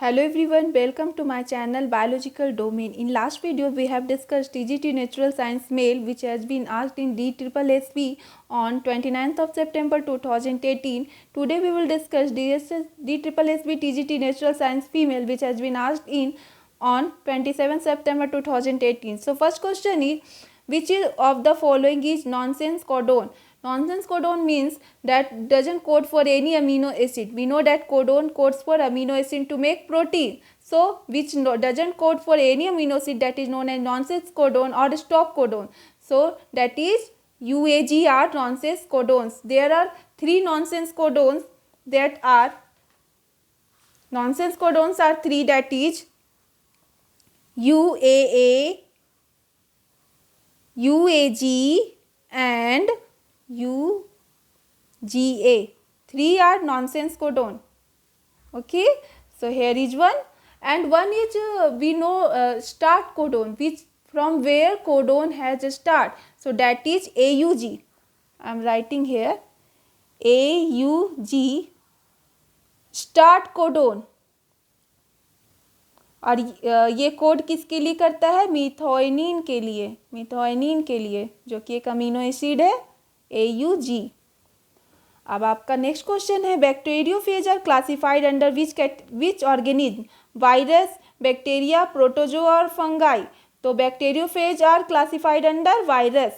Hello everyone, welcome to my channel Biological Domain. In last video we have discussed TGT Natural Science Mail which has been asked in DSSB on 29th of September 2018. Today we will discuss DSSB TGT Natural Science Female which has been asked in on 27th September 2018. So first question is, which of the following is nonsense codon? Nonsense codon means that doesn't code for any amino acid. We know that codon codes for amino acid to make protein. So which doesn't code for any amino acid, that is known as nonsense codon or stop codon. So that is UAG are nonsense codons. There are three nonsense codons that are three, that is UAA, UAG and UGA. Three are nonsense codon. Okay, so here is one, and one is we know start codon, which from where codon has a start. So that is AUG. I am writing here AUG, start codon. और ये code किसके लिए करता है? Methionine के लिए, जो कि एक अमीनो एसिड है AUG. अब आपका नेक्स्ट क्वेश्चन है, bacteriophage are classified under which organism? Virus, bacteria, protozoa और फंगाई. तो bacteriophage are classified under virus.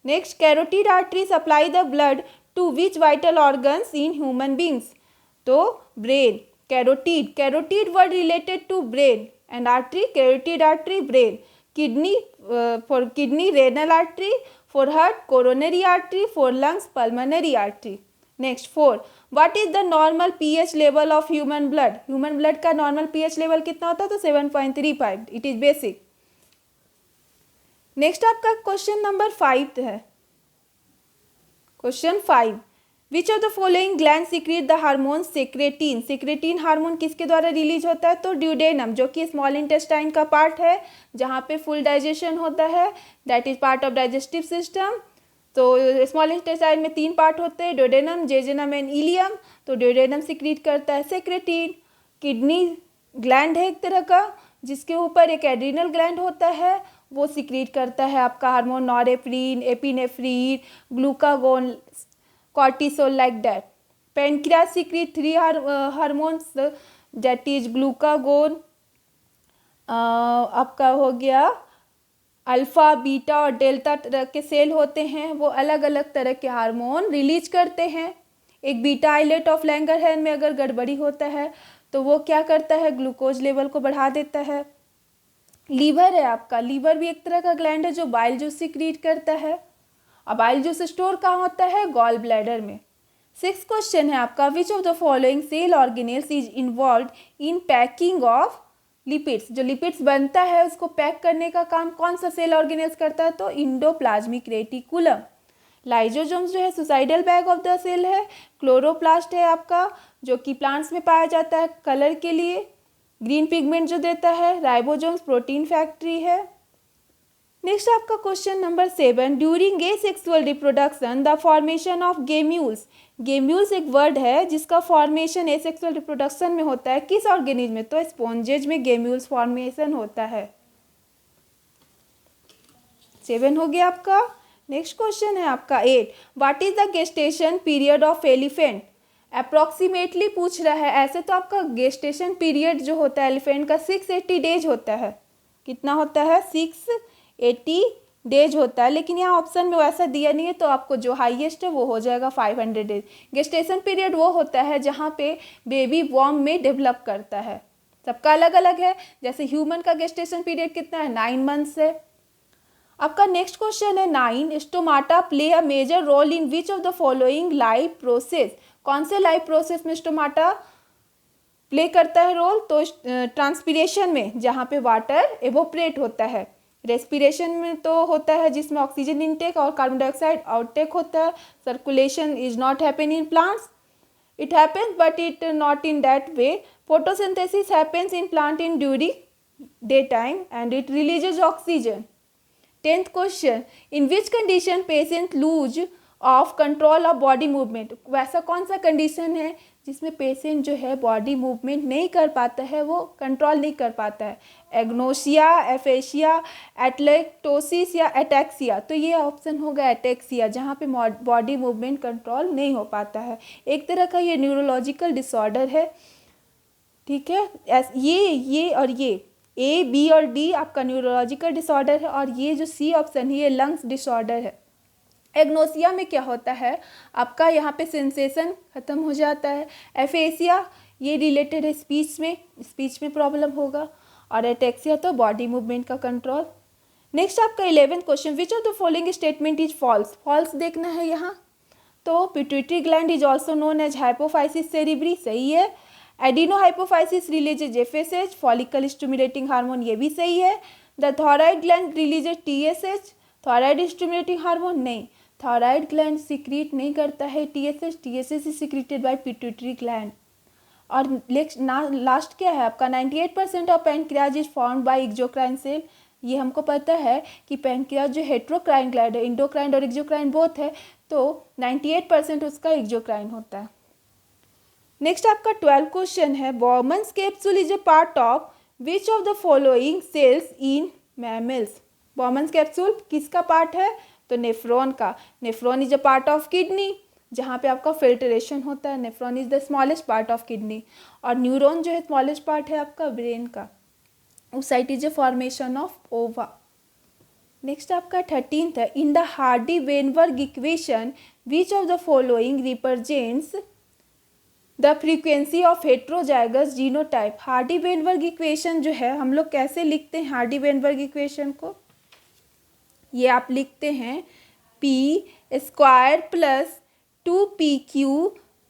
Next, carotid artery supply the blood to which vital organs in human beings? तो brain. Carotid word related to brain and artery, carotid artery brain. Kidney, for kidney renal artery, for heart coronary artery, for lungs pulmonary artery. Next, 4. What is the normal pH level of human blood? Human blood का normal pH level कितना होता है? तो 7.35. It is basic. Next आपका question number 5 है. Question 5. Which of the following glands secrete the hormone secretin? secretin hormone किसके द्वारा release होता है? तो ड्यूडेनम, जो कि स्मॉल इंटेस्टाइन का पार्ट है, जहाँ पे फुल डाइजेशन होता है. That is part of digestive system. तो स्मॉल इंटेस्टाइन में 3 पार्ट होते हैं, ड्यूडेनम, जेजुनम एंड इलियम. तो ड्यूडेनम सिक्रीट करता है सेक्रेटिन. किडनी ग्लैंड है एक तरह का, जिसके ऊपर एक एड्रिनल ग्लैंड होता है, वो सिक्रीट करता है आपका hormone norepinephrine, epinephrine, glucagon, cortisol, like that. Pancreas secrete 3 hormones, that is glucagon, आपका हो गया अल्फा, बीटा और डेल्टा तरह के सेल होते हैं, वो अलग अलग तरह के हार्मोन रिलीज करते हैं. एक बीटा आइलेट ऑफ लैंगरहैंस में अगर गड़बड़ी होता है तो वो क्या करता है? ग्लूकोज लेवल को बढ़ा देता है. लीवर है आपका, लीवर भी एक तरह का ग्लैंड है जो बाइल जूस सिक्रीट करता है. अब बाइल जूस स्टोर कहाँ होता है? गॉल ब्लैडर में. 6 क्वेश्चन है आपका, which of the following cell organelles is involve in packing of lipids? जो लिपिड्स बनता है उसको पैक करने का काम कौन सा सेल ऑर्गेनेल्स करता है? तो इंडोप्लाज्मिक रेटिकुलम. लाइजोसोम्स जो है suicidal bag of the cell है. क्लोरोप्लास्ट है आपका, जो कि प्लांट्स में पाया जाता है कलर के लिए, ग्रीन पिगमेंट जो देता है. राइबोसोम्स प्रोटीन फैक्ट्री है. नेक्स्ट आपका question number 7. During a sexual reproduction the formation of gemmules. Gemmules एक वर्ड है जिसका फॉर्मेशन ए सेक्सुअल रिप्रोडक्शन में होता है. किस ऑर्गेनिज्म में? तो स्पॉन्जेज में गेम्यूल्स फॉर्मेशन होता है. 7 हो गया आपका. नेक्स्ट क्वेश्चन है आपका 8. What is the gestation period of elephant? Approximately पूछ रहा है. ऐसे तो आपका गेस्टेशन पीरियड जो होता है एलिफेंट का 680 डेज होता है. कितना होता है? 680 डेज होता है, लेकिन यहाँ ऑप्शन में वैसा दिया नहीं है, तो आपको जो हाईएस्ट है वो हो जाएगा 500 डेज. गेस्टेशन पीरियड वो होता है जहाँ पे बेबी वॉर्म में डेवलप करता है. सबका अलग अलग है. जैसे ह्यूमन का गेस्टेशन पीरियड कितना है? 9 मंथ्स है. आपका नेक्स्ट क्वेश्चन है 9. Stomata play a major role in which of the following life process? कौन से लाइफ प्रोसेस में स्टोमाटा प्ले करता है रोल? तो ट्रांसपीरेशन में, जहाँ पे वाटर एवोपरेट होता है. रेस्पिरेशन में तो होता है जिसमें ऑक्सीजन इनटेक और कार्बन डाइऑक्साइड आउटटेक होता है. Circulation is not happen in plants. It happens but it not in that way. Photosynthesis happens in plant in during day time and it releases oxygen. 10th question. In which condition patient lose of control of body movement? वैसा कौन सा condition है जिसमें patient जो है body movement नहीं कर पाता है, वो कंट्रोल नहीं कर पाता है। एग्नोसिया, एफेसिया, एटलेक्टोसिस या एटैक्सिया। तो ये ऑप्शन होगा एटैक्सिया, जहाँ पे बॉडी मूवमेंट कंट्रोल नहीं हो पाता है। एक तरह का ये न्यूरोलॉजिकल डिसऑर्डर है, ठीक है। ये और ये ए, बी और डी आपका न्यूरोलॉजिकल डिसऑर्डर है, और ये जो सी ऑप्शन है ये लंग्स डिसऑर्डर है। एग्नोसिया में क्या होता है, आपका यहाँ पे सेंसेशन ख़त्म हो जाता है। एफेसिया ये रिलेटेड है स्पीच में प्रॉब्लम होगा, और एटेक्सिया तो बॉडी मूवमेंट का कंट्रोल। नेक्स्ट आपका 11th question, which of the following statement is false. False देखना है यहाँ। तो pituitary gland is also known as hypophysis cerebri, सही है। Adenohypophysis releases FSH, follicle stimulating hormone, ये भी सही है। The thyroid gland releases TSH, thyroid stimulating hormone नहीं, थायराइड ग्लैंड सीक्रेट नहीं करता है TSH, TSH is secreted by pituitary gland. और लास्ट क्या है आपका, 98% of pancreas is formed by exocrine cell. ये हमको पता है कि पैनक्रियाज जो हेट्रोक्राइन ग्लैंड है, इंडोक्राइन और एक्सोक्राइन बोथ है, तो 98% उसका एक्सोक्राइन होता है। नेक्स्ट आपका 12 क्वेश्चन है, Bowman's capsule is a part of which of the following cells in mammals. Bowman's capsule किसका पार्ट है, तो नेफ्रॉन का। Nephron is a part of kidney, जहाँ पे आपका फिल्ट्रेशन होता है। Nephron is the smallest part of kidney, और न्यूरॉन जो है स्मॉलेस्ट पार्ट है आपका ब्रेन का। Oocyte is a formation of ova. Next आपका 13th है, in the Hardy Weinberg equation which of the following represents the frequency of heterozygous genotype. Hardy-Weinberg equation जो है हम लोग कैसे लिखते हैं, हार्डी-वेनबर्ग इक्वेशन को ये आप लिखते हैं P square plus 2pq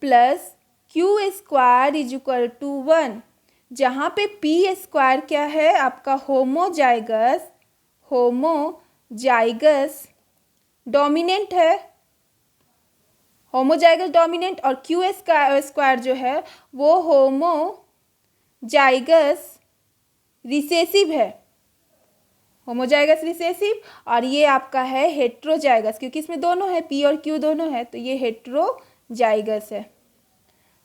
plus Q square is equal to 1, जहाँ पे पी स्क्वायर क्या है आपका होमोजाइगस डोमिनेंट है, होमोजाइगस डोमिनेंट, और क्यू स्क्वायर जो है वो होमोजाइगस रिसेसिव है, होमोजाइगस रिसेसिव। और ये आपका है हेट्रोजाइगस, क्योंकि इसमें दोनों है, पी और क्यू दोनों है, तो ये हेट्रोजाइगस है।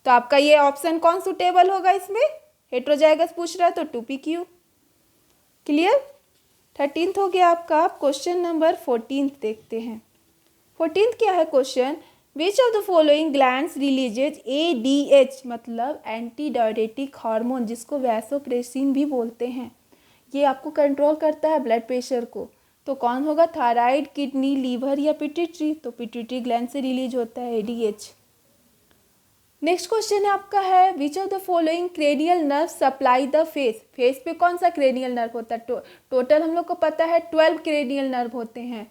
तो आपका ये ऑप्शन कौन सुटेबल होगा इसमें, हेट्रोजाइगस पूछ रहा है तो 2pq। क्लियर। 13th हो गया आपका। आप क्वेश्चन नंबर 14th देखते हैं। 14th क्या है question, which of the following glands releases ADH, मतलब एंटी डायरेटिक हार्मोन, जिसको वैसोप्रेसिन भी बोलते हैं। ये आपको कंट्रोल करता है ब्लड प्रेशर को। तो कौन होगा, थायराइड, किडनी, लीवर या पिट्यूटरी। तो पिट्यूटरी ग्लैंड से रिलीज होता है ADH। नेक्स्ट क्वेश्चन है आपका है, which of the following cranial nerve supply the face. Face पे कौन सा क्रेनियल नर्व होता है, टोटल हम लोग को पता है 12 क्रेनियल नर्व होते हैं।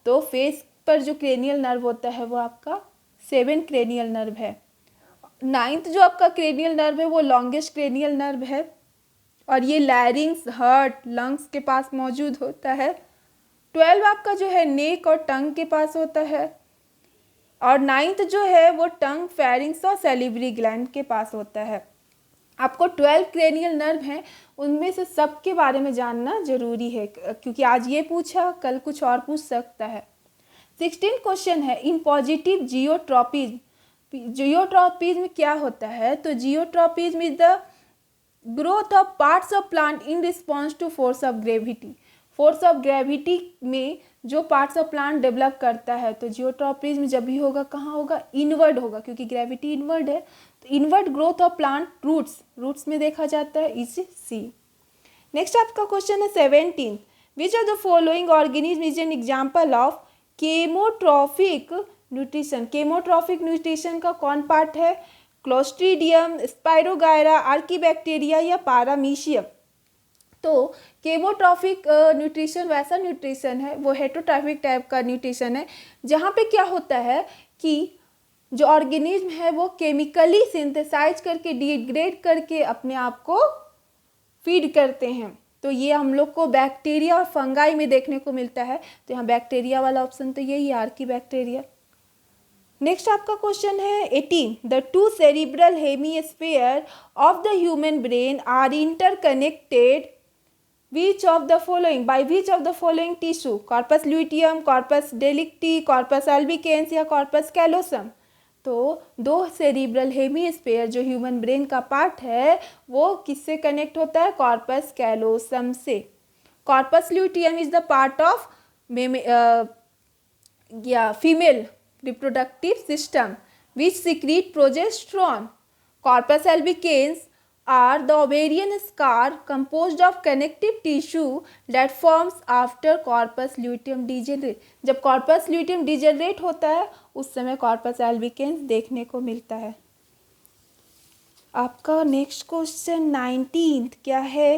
तो फेस पर जो क्रेनियल नर्व होता है वो आपका 7 क्रेनियल नर्व है। 9th जो आपका क्रेनियल नर्व है वो लॉन्गेस्ट क्रेनियल नर्व है, और ये लैरिंग्स, हार्ट, लंग्स के पास मौजूद होता है। 12 आपका जो है नेक और टंग के पास होता है, और 9th जो है वो टंग, फेरिंग्स और सैलिवरी ग्लैंड के पास होता है। आपको 12 क्रेनियल नर्व हैं, उनमें से सब के बारे में जानना जरूरी है, क्योंकि आज ये पूछा, कल कुछ और पूछ सकता है। 16th क्वेश्चन है, इन पॉजिटिव जियोट्रॉपिज्म। जियोट्रॉपिज्म क्या होता है, तो geotropism is the growth of parts of plant in response to force of gravity. Force of gravity में जो पार्ट्स ऑफ प्लांट डेवलप करता है, तो जियोट्रॉपिज्म जब भी होगा कहाँ होगा, इनवर्ड होगा, क्योंकि ग्रेविटी इनवर्ड है। तो inward growth of plant roots में देखा जाता है, इज सी। नेक्स्ट आपका क्वेश्चन है 17, which of the following organism is an example of chemotrophic nutrition. Chemotrophic nutrition का कौन पार्ट है, क्लोस्ट्रीडियम, स्पाइरोगायरा, आर्कीबैक्टीरिया या पारामीशियम। तो केमोट्रॉफिक न्यूट्रिशन वैसा न्यूट्रिशन है, वो हेटरोट्रॉफिक टाइप का न्यूट्रिशन है, जहाँ पे क्या होता है कि जो ऑर्गेनिज्म है वो केमिकली सिंथेसाइज करके, डिग्रेड करके अपने आप को फीड करते हैं। तो ये हम लोग को बैक्टीरिया और फंगाई में देखने को मिलता है। तो यहाँ बैक्टीरिया वाला ऑप्शन तो यही है, आर्कीबैक्टीरिया। नेक्स्ट आपका क्वेश्चन है 18, the two cerebral hemisphere of the human brain are interconnected which of the following, by which of the following tissue, corpus luteum, corpus delicti, corpus albicans या corpus callosum. तो दो cerebral hemisphere जो human brain का part है वो किससे connect होता है? कॉर्पस कैलोसम से। Corpus luteum is the part of female reproductive system which secrete progesterone. Corpus albicans are the ovarian scar composed of connective tissue that forms after corpus luteum degenerate. जब corpus luteum degenerate होता है उस समय corpus albicans देखने को मिलता है। आपका नेक्स्ट क्वेश्चन 19 क्या है?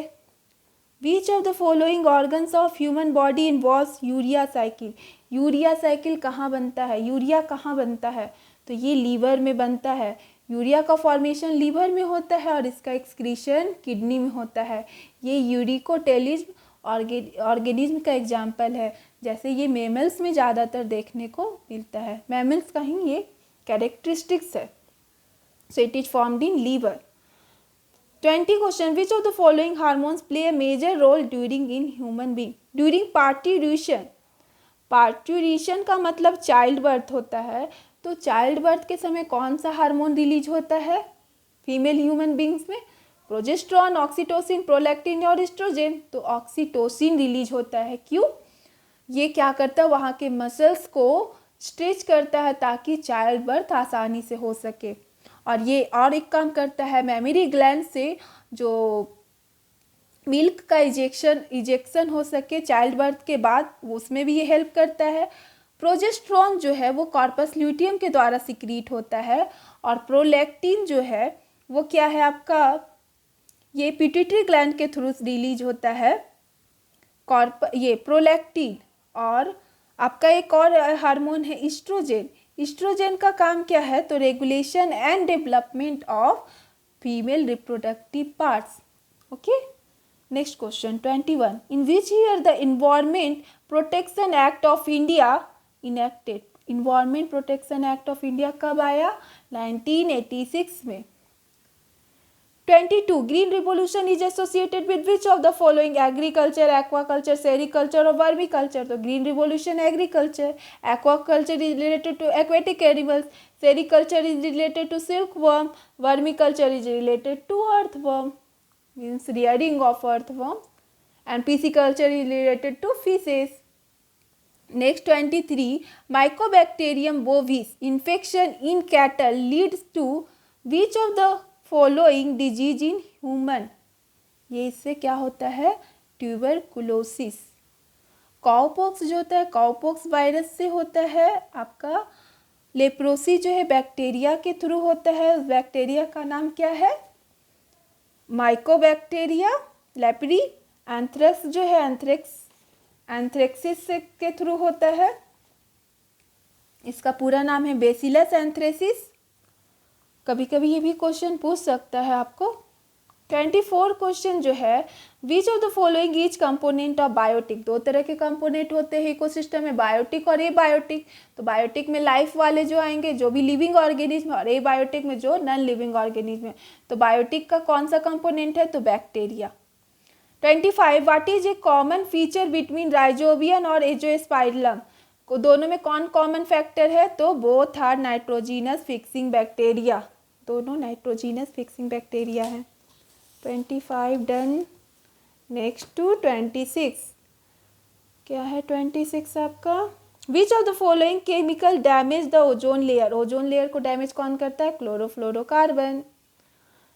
Which of the following organs of human body involves urea cycle? Urea cycle कहाँ बनता है? यूरिया कहाँ बनता है? तो ये लीवर में बनता है। यूरिया का फॉर्मेशन लीवर में होता है और इसका एक्सक्रीशन किडनी में होता है। ये यूरिकोटेलिज्म ऑर्गेनिज्म का एग्जाम्पल है। जैसे ये मैमल्स में ज़्यादातर देखने को मिलता है। मैमल्स का ही ये कैरेक्टरिस्टिक्स है। So it is formed in liver. 20 question, which of the following hormones play a major role during in human being? During parturition. Parturition का मतलब चाइल्ड बर्थ होता है। तो चाइल्ड बर्थ के समय कौन सा हार्मोन रिलीज होता है फीमेल ह्यूमन बींग्स में? प्रोजेस्टेरॉन, ऑक्सीटोसिन, प्रोलैक्टिन और एस्ट्रोजन। तो ऑक्सीटोसिन रिलीज होता है। क्यों? ये क्या करता है? वहाँ के मसल्स को स्ट्रेच करता है ताकि चाइल्ड बर्थ आसानी से हो सके। और ये और एक काम करता है, मेमरी ग्लैंड से जो मिल्क का इजेक्शन हो सके चाइल्ड बर्थ के बाद, उसमें भी ये हेल्प करता है। प्रोजेस्टेरॉन जो है वो कॉर्पस ल्यूटियम के द्वारा सिक्रीट होता है। और प्रोलैक्टिन जो है वो क्या है आपका? ये पिट्यूटरी ग्लैंड के थ्रू रिलीज होता है ये प्रोलैक्टिन। और आपका एक और हार्मोन है ईस्ट्रोजन। ईस्ट्रोजन का काम क्या है? तो regulation and development of female reproductive parts. Okay, next question 21, in which year the Environment Protection Act of India enacted? Environment Protection Act of India कब आया? 1986 में। 22, green revolution is associated with which of the following? Agriculture, aquaculture, sericulture और vermiculture. तो green revolution agriculture, aquaculture is related to aquatic animals, sericulture is related to silk worm, vermiculture is related to earthworm, means rearing of earthworms, and pisciculture is related to fishes. Next 23, Mycobacterium bovis infection in cattle leads to which of the following disease in human? ये इससे क्या होता है? Tuberculosis. Cowpox जो होता है cowpox virus से होता है। आपका लेप्रोसी जो है बैक्टीरिया के थ्रू होता है। उस बैक्टीरिया का नाम क्या है? Mycobacteria leprae. एंथ्रेक्स जो है एंथ्रेक्सिस के थ्रू होता है। इसका पूरा नाम है बेसिलस एंथ्रेसिस। कभी कभी ये भी क्वेश्चन पूछ सकता है आपको। 24 क्वेश्चन जो है, which of the following is component of biotic? दो तरह के कंपोनेंट होते हैं इकोसिस्टम में, बायोटिक और एबायोटिक। तो बायोटिक में लाइफ वाले जो आएंगे जो भी लिविंग ऑर्गेनिज्म, और एबायोटिक में जो नॉन लिविंग ऑर्गेनिज्म है। तो बायोटिक का कौन सा कंपोनेंट है? तो bacteria. 25, what is a common feature between rhizobium और एंजियोस्पर्म? को दोनों में कौन कॉमन फैक्टर है? तो both are nitrogenous fixing bacteria. दोनों नाइट्रोजीनस फिक्सिंग बैक्टीरिया है। 25 डन। नेक्स्ट टू 26, क्या है 26 आपका? Which of the following chemical damage the ozone layer? Ozone layer को डैमेज कौन करता है? Chlorofluorocarbon.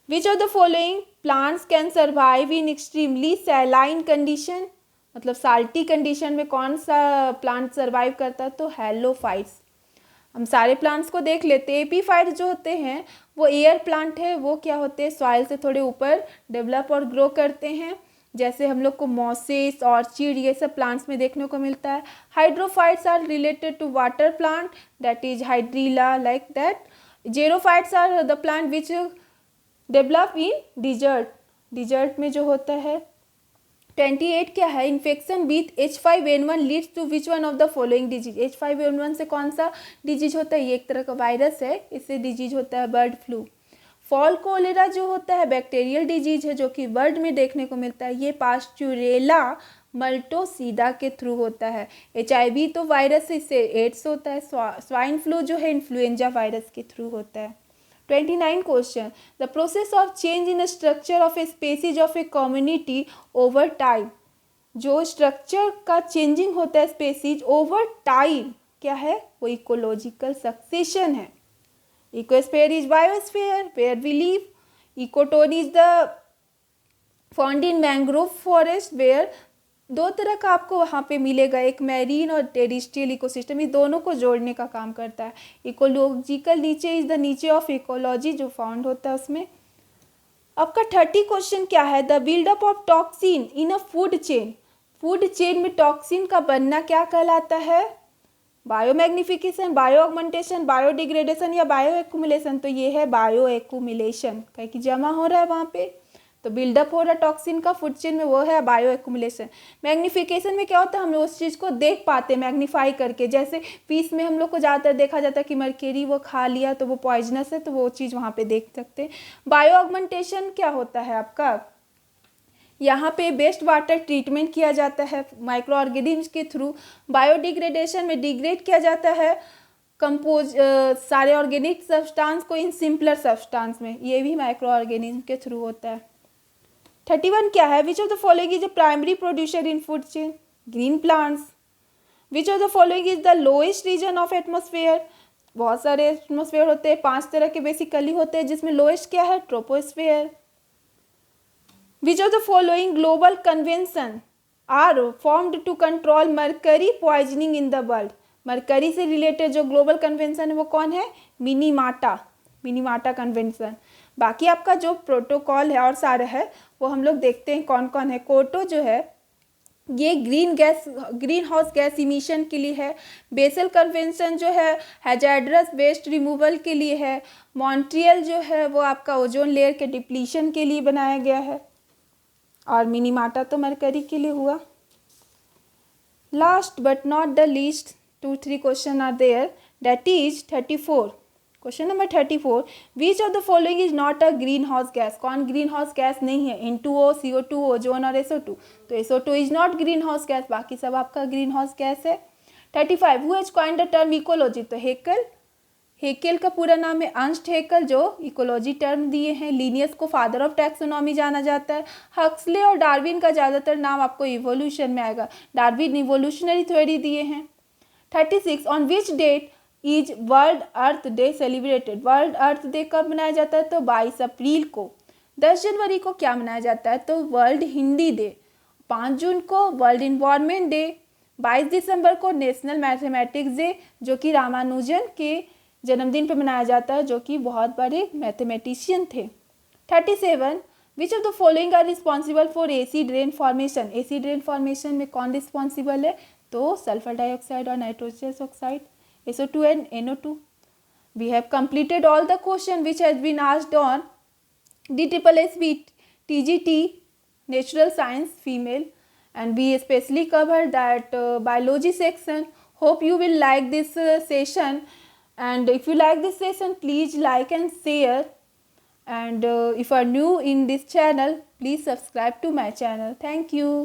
Which of the following plants can survive in extremely saline condition? मतलब साल्टी कंडीशन में कौन सा प्लांट सर्वाइव करता है? तो हेलोफाइट्स। हम सारे प्लांट्स को देख लेते हैं। एपीफाइट्स जो होते हैं वो एयर प्लांट है। वो क्या होते हैं? सॉइल से थोड़े ऊपर डेवलप और ग्रो करते हैं। जैसे हम लोग को मॉसेस, ऑर्चिड, ये सब प्लांट्स में देखने को मिलता है। Hydrophytes are related to water plant, that is hydrilla, like that. Xerophytes are the plant which develop in desert. Desert में जो होता है। 28 क्या है? Infection with H5N1 leads to which one of the following disease? H5N1 से कौन सा disease होता है? ये एक तरह का वायरस है, इससे डिजीज होता है बर्ड फ्लू। फॉल कोलेरा जो होता है बैक्टीरियल डिजीज है जो कि बर्ड में देखने को मिलता है। ये पास्चुरेला मल्टोसीदा के थ्रू होता है। HIV तो वायरस से, इससे एड्स होता है। स्वाइन फ्लू जो है इन्फ्लुएंजा वायरस के थ्रू होता है। 29 question, the process of change in structure of a species of a community over time. जो स्ट्रक्चर का चेंजिंग होता है स्पेसीज ओवर टाइम क्या है, वो इकोलॉजिकल सक्सेशन है। Ecosphere is biosphere where we live. Ecotone is the found in mangrove forest where. दो तरह का आपको वहाँ पे मिलेगा, एक मैरीन और टेरिस्ट्रियल इकोसिस्टम, इस दोनों को जोड़ने का काम करता है। Ecological niche is the niche of ecology जो फाउंड होता है उसमें। आपका 30 क्वेश्चन क्या है, the buildup of toxin in a food chain. Food chain में टॉक्सिन का बनना क्या कहलाता है, बायोमैग्निफिकेशन, बायो ऑगमेंटेशन, बायोडिग्रेडेशन या बायो एक्यूमुलेशन। तो ये है बायो एक्यूमुलेशन, कहीं कि जमा हो रहा है वहाँ पे, तो बिल्डअप हो रहा है टॉक्सिन का फूड चेन में, वो है बायो एक्यूमुलेशन। मैग्निफिकेशन में क्या होता है, हम लोग उस चीज़ को देख पाते हैं मैग्नीफाई करके। जैसे फिश में हम लोग को ज़्यादातर देखा जाता है कि मर्क्यूरी वो खा लिया तो वो पॉइजनस है, तो वो चीज़ वहाँ पे देख सकते हैं। बायो ऑगमेंटेशन क्या होता है आपका, यहाँ पे वेस्ट वाटर ट्रीटमेंट किया जाता है माइक्रो ऑर्गेनिम्स के थ्रू। बायोडिग्रेडेशन में डिग्रेड किया जाता है सारे ऑर्गेनिक सब्सटेंस को इन सिंपलर सब्सटेंस में, ये भी माइक्रो ऑर्गेनिज्म के थ्रू होता है। 31 क्या है, which of the following is the primary producer in food chain, green plants. Which of the following is the lowest region of atmosphere. बहुत सारे एटमोसफेयर होते हैं, 5 तरह के बेसिकली होते हैं, जिसमें लोएस्ट क्या है, troposphere. Which of the following global convention are formed to control mercury poisoning in the world. Mercury से रिलेटेड जो ग्लोबल कन्वेंशन है वो कौन है, मिनीमाटा कन्वेंशन। बाकी आपका जो प्रोटोकॉल है और सारे है वो हम लोग देखते हैं कौन कौन है। कोटो जो है ये ग्रीन हाउस गैस इमिशन के लिए है। बेसल कन्वेंशन जो है हैजार्डस वेस्ट रिमूवल के लिए है। मॉन्ट्रियल जो है वो आपका ओजोन लेयर के डिप्लीशन के लिए बनाया गया है। और मिनीमाटा तो मरकरी के लिए हुआ। Last but not the least 2-3 question are there, that is 34। Question number 34, which of the following is not a green house gas. कौन ग्रीन हाउस गैस नहीं है, N2O, CO2, ओजोन और SO2। तो SO2 is not green house gas, बाकी सब आपका green house gas है। 35, who has coined the term ecology. तो हेकेल का पूरा नाम है अर्नस्ट हेकेल, जो इकोलॉजी टर्म दिए हैं। लिनियस को फादर ऑफ टैक्सोनॉमी जाना जाता है। हक्सले और डार्विन का ज़्यादातर नाम आपको इवोल्यूशन में आएगा, डार्विन इवोल्यूशनरी थ्योरी दिए हैं। 36, on which date is world earth day celebrated. World earth day कब मनाया जाता है, तो 22 अप्रैल को। 10 जनवरी को क्या मनाया जाता है, तो वर्ल्ड हिंदी डे। 5 जून को वर्ल्ड इन्वायरमेंट डे। 22 दिसंबर को नेशनल मैथमेटिक्स डे, जो कि रामानुजन के जन्मदिन पर मनाया जाता है, जो कि बहुत बड़े मैथमेटिशियन थे। 37, which of the following are responsible for acid rain formation. Acid rain formation में कौन रिस्पॉन्सिबल है, तो सल्फर डाइऑक्साइड और nitrogen oxide, SO2 and NO2. We have completed all the question which has been asked on DSSB TGT Natural Science Female, and we especially covered that biology section. Hope you will like this session, and if you like this session please like and share, and if you are new in this channel please subscribe to my channel. Thank you.